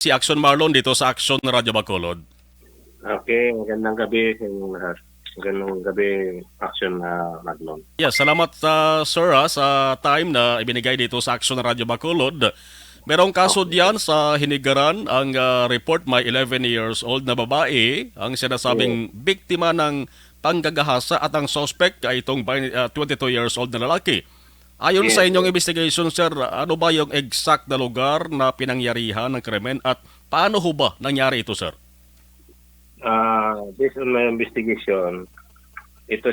Si Action Marlon dito sa Action Radyo Bacolod. Okay, magandang gabi sa inyong lahat. Magandang gabi, Action na Maglon. Yes, salamat sir sa time na ibinigay dito sa Action Radyo Bacolod. Merong kaso Okay. diyan sa Hinigaran, ang report may 11 years old na babae, ang Yes. sinasabing biktima ng panggagahasa at ang suspect ay itong 22 years old na lalaki. Ayon sa Yes. inyong investigation, sir, ano ba yung exact na lugar na pinangyarihan ng krimen at paano ho ba nangyari ito, sir? Based on my investigation, ito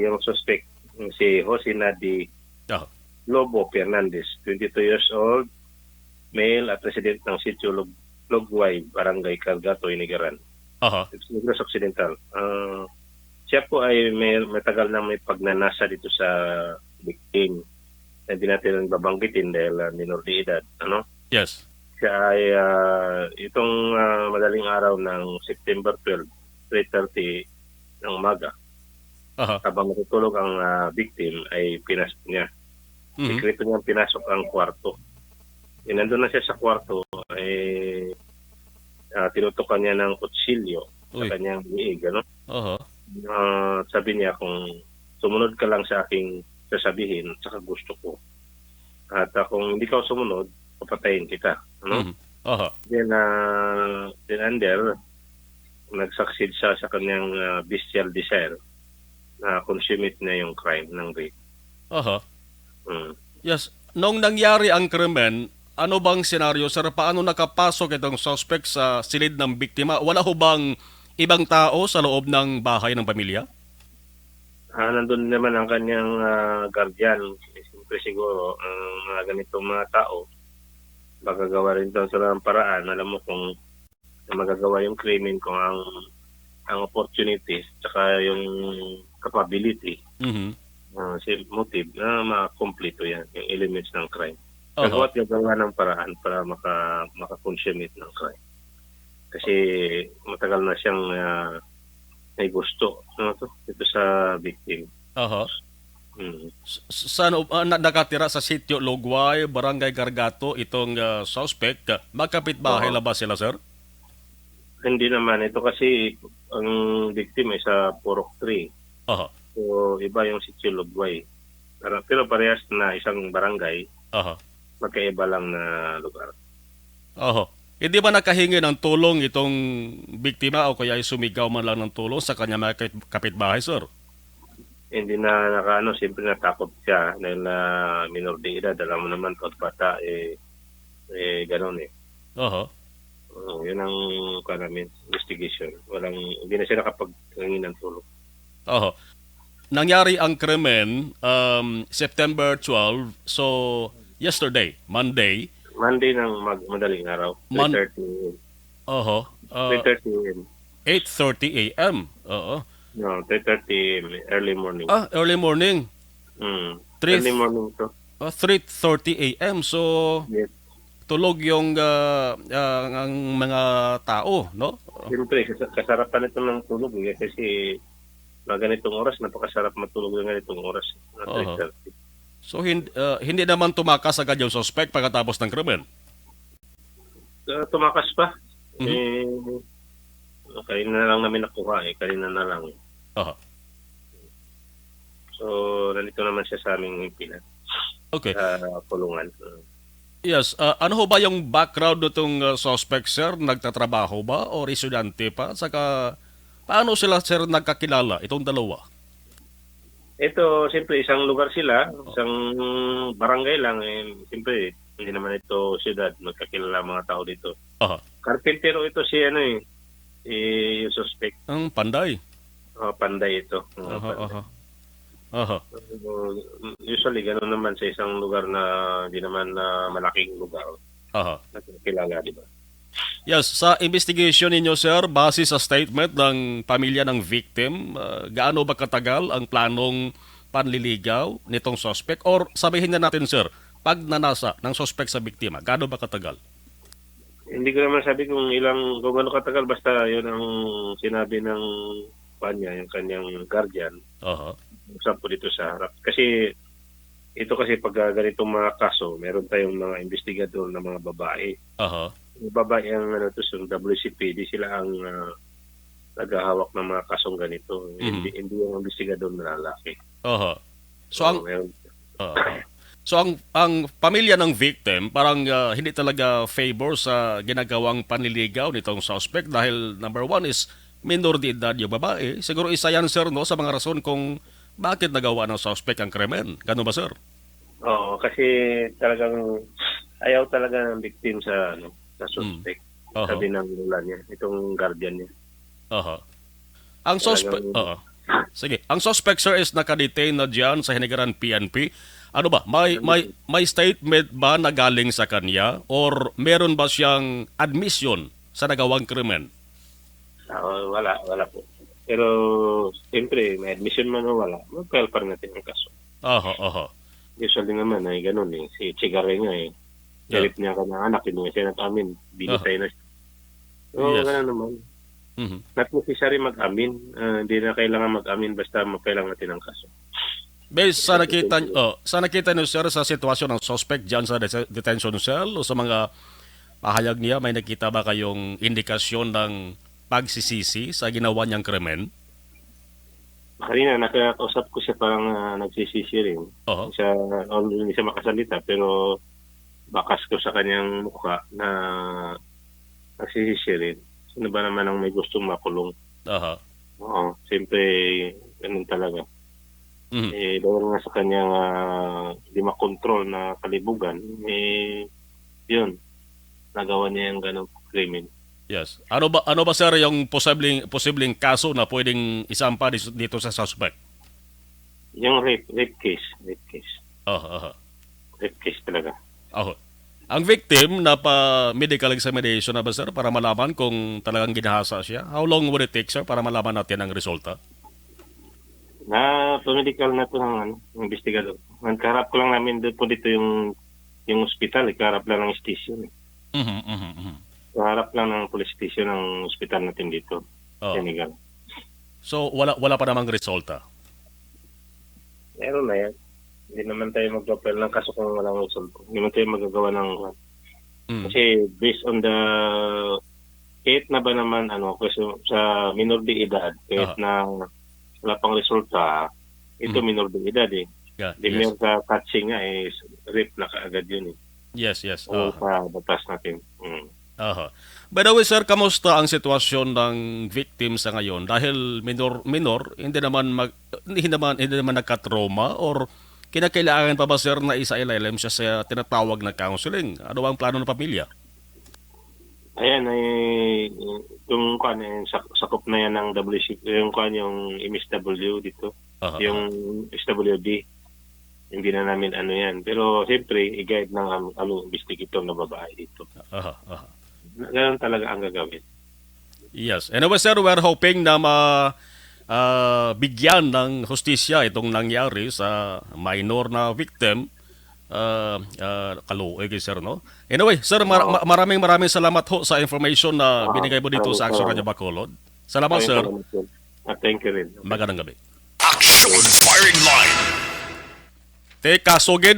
yung suspect, si Jose Nadi Ah, Lobo Fernandez, 22 years old, male at resident ng sitio Logway, Barangay Cargato, Inigaran, aha. Negros Occidental. Siya po ay may matagal na may pagnanasa dito sa victim. Hindi natin babanggitin dahil minor de edad. Ano? Yes. Siya ay itong madaling araw ng September 12, 3:30 ng umaga, Aha. habang natutulog ang victim ay pinasok niya. Mhm. Sekreto niyang pinasok ang kwarto. Nandun na siya sa kwarto, ay tinutukan niya ng kutsilyo sa Uy. kanyang liig. Ano? Aha. Sabi niya, kung sumunod ka lang sa aking sasabihin, saka gusto ko. At kung hindi ka sumunod, papatayin kita. Ano? Mhm. Aha. Then under, nag-succeed siya sa kanyang bestial desire na consummate na yung crime ng rape. Aha. Mm. Yes. Nung nangyari ang krimen, ano bang senaryo, sir? Paano nakapasok itong suspect sa silid ng biktima? Wala ho bang ibang tao sa loob ng bahay ng pamilya? Nandun naman ang kanyang guardian. Siyempre siguro, ang mga ganitong mga tao, magagawa rin doon sila ng paraan. Alam mo kung magagawa yung krimen, kung ang opportunities, tsaka yung capability, Mhm. si motive, na makakomplito yan, yung elements ng crime. Aha. Gagawa at gagawa ng paraan para makakonsummate ng crime. Kasi matagal na siyang may gusto, ano to, ito sa victim. Aha. Mm. Saan nakatira sa sitio Logway, Barangay Gargato itong suspect? Magkapit-bahay Oo. la ba sila, sir? Hindi naman, ito kasi ang victim ay sa Purok 3. Aha. So iba yung si Chilugway. Pero parehas na isang barangay, Aha. magkaiba lang na lugar. Aha. Hindi ba nakahingi ng tulong itong biktima o kaya ay sumigaw man lang ng tulong sa kanya mga kapitbahay, sir? Hindi na siyempre natakot siya dahil na minor de edad. Alam mo naman, pag bata, gano'n eh. Aha. Yun ang namin, investigation. Hindi na siya nakapaghingi ng tulong. Aha. Nangyari ang krimen September 12, so yesterday, Monday. Monday ng madaling araw, Mon 3:30 Aha. 3:30 a.m. 8:30 a.m. Oo. No, 3:30 a.m. Early morning. Early morning. 3 Early morning to. 3:30 a.m. So Yes. tulog yung ang mga tao, no? Siyempre, kasarapan ito ng tulog kasi mga ganitong oras, napakasarap matulog ng ganitong oras. Na Aha. 3:30. So hindi naman tumakas agad yung suspect pagkatapos ng krimen. Tumakas pa. Mhm. Kanina na lang namin nakuha kanina na lang. Aha. So, nandito naman siya sa aming pinan, Okay. sa kulungan. Yes, ano ho ba yung background nitong suspect, sir? Nagtatrabaho ba o residente pa? Saka paano sila, sir, nagkakilala itong dalawa? Ito, siyempre, isang lugar sila, isang barangay lang. Siyempre, hindi naman ito siyudad, magkakilala ang mga tao dito. Aha. Karpintero ito yung suspect. Ang panday. Panday ito. Aha, Panday. aha. Aha. Usually, gano'n naman sa isang lugar na hindi naman na malaking lugar. Aha. Nakikilala, di ba? Yes, sa investigation ninyo, sir, base sa statement ng pamilya ng victim, gaano ba katagal ang planong panliligaw nitong suspect? Or sabihin na natin, sir, pag nanasa ng suspect sa biktima, gaano ba katagal? Hindi ko naman sabi kung gaano katagal, basta yun ang sinabi ng yung kanyang guardian. Aha. Usap po dito sa harap. Kasi ito kasi pag ganitong mga kaso, meron tayong mga investigador na mga babae. Aha. babae ang ano to, so WCPD sila ang naghahawak ng mga kasong ganito. Hindi yung investigador na lalaki. Aha. So ang Meron. So ang pamilya ng victim parang hindi talaga favor sa ginagawang panliligaw nitong suspect dahil number one is minor de edad yung babae. Siguro isa yan sir no sa mga rason kung bakit nagawa ng suspect ang krimen. Ganun ba sir? Oo, kasi talagang ayaw talaga ng victim sa sa suspect. Aha. Sabi ng lula niya, itong guardian niya. Aha. Ang suspect Sige, ang suspect sir is nakadetain na diyan sa Hinigaran PNP. Ano ba? May statement ba na galing sa kanya or meron ba siyang admission sa nagawang krimen? Wala po. Pero siyempre, may admission man o wala, mag-file pa rin natin ang kaso. Aha. Usually naman ay ganun eh. Si Chigare nga eh. Galit niya kanyang anak, pinuha siya nag-amin. Binitay na siya. So, Yes. ganun naman. Not necessary mag-amin. Hindi na kailangan mag-amin basta mapailang natin ang kaso. Based sa nakita niyo sir sa sitwasyon ng suspect diyan sa detention cell o sa mga pahayag niya, may nakita ba kayong indikasyon ng pagsisisi sa ginawa niyang krimen? Kanina, nakakausap ko siya parang nagsisisi rin. Oo. Hindi siya makasalita pero bakas ko sa kanyang mukha na nagsisisi rin. Sino ba naman ang may gustong makulong? Aha. Oo, siyempre, ganun talaga. Mhm. Dahil nga sa kanyang di makontrol na kalibugan, yun, nagawa niya yung ganung krimen. Yes. Ano ba sir yung posibleng kaso na pwedeng isampa dito sa suspect? Yung rape case. Aha. Rape case talaga. Aha. Ang victim na pa medical examination na ba sir para malaman kung talagang ginahasa siya? How long would it take sir para malaman natin ang resulta? Medical na ito ng investigador. Nagkaharap ko lang namin dito yung hospital, kaharap lang ng station. Kaharap lang ng police station ng hospital natin dito. Senegal. So wala pa namang resulta. Meron na yan. Hindi naman tayo mag-file ng kaso kung walang result. Hindi naman tayo magagawa ng kasi based on the kahit na ba naman kasi sa minor de edad, kahit na wala pang resulta, ito minor de edad eh. Yeah, Di yes. sa catching nga rape na kaagad yun eh. Yes. O sa batas natin. Aha. By the way, sir, kamusta ang sitwasyon ng victim sa ngayon? Dahil minor, hindi naman nagka-trauma or kinakailangan pa ba, sir, na isa-ilalim siya sa tinatawag na counseling? Ano ang plano ng pamilya? Ayan, yung sakop na yan ng WC, yung MSW dito, Aha. yung SWD, hindi na namin yan. Pero siyempre, i-guide ng investigator na babae dito. Aha. Ganun talaga ang gagawin. Yes. Anyway, sir, we're hoping na bigyan ng hustisya itong nangyari sa minor na victim. Kaluoy sir, no? Anyway, sir, maraming salamat ho sa information na binigay mo dito sa Action Radio Bacolod. Salamat, sir. Thank you rin. Magandang gabi. Action Firing Line. Teka, sugid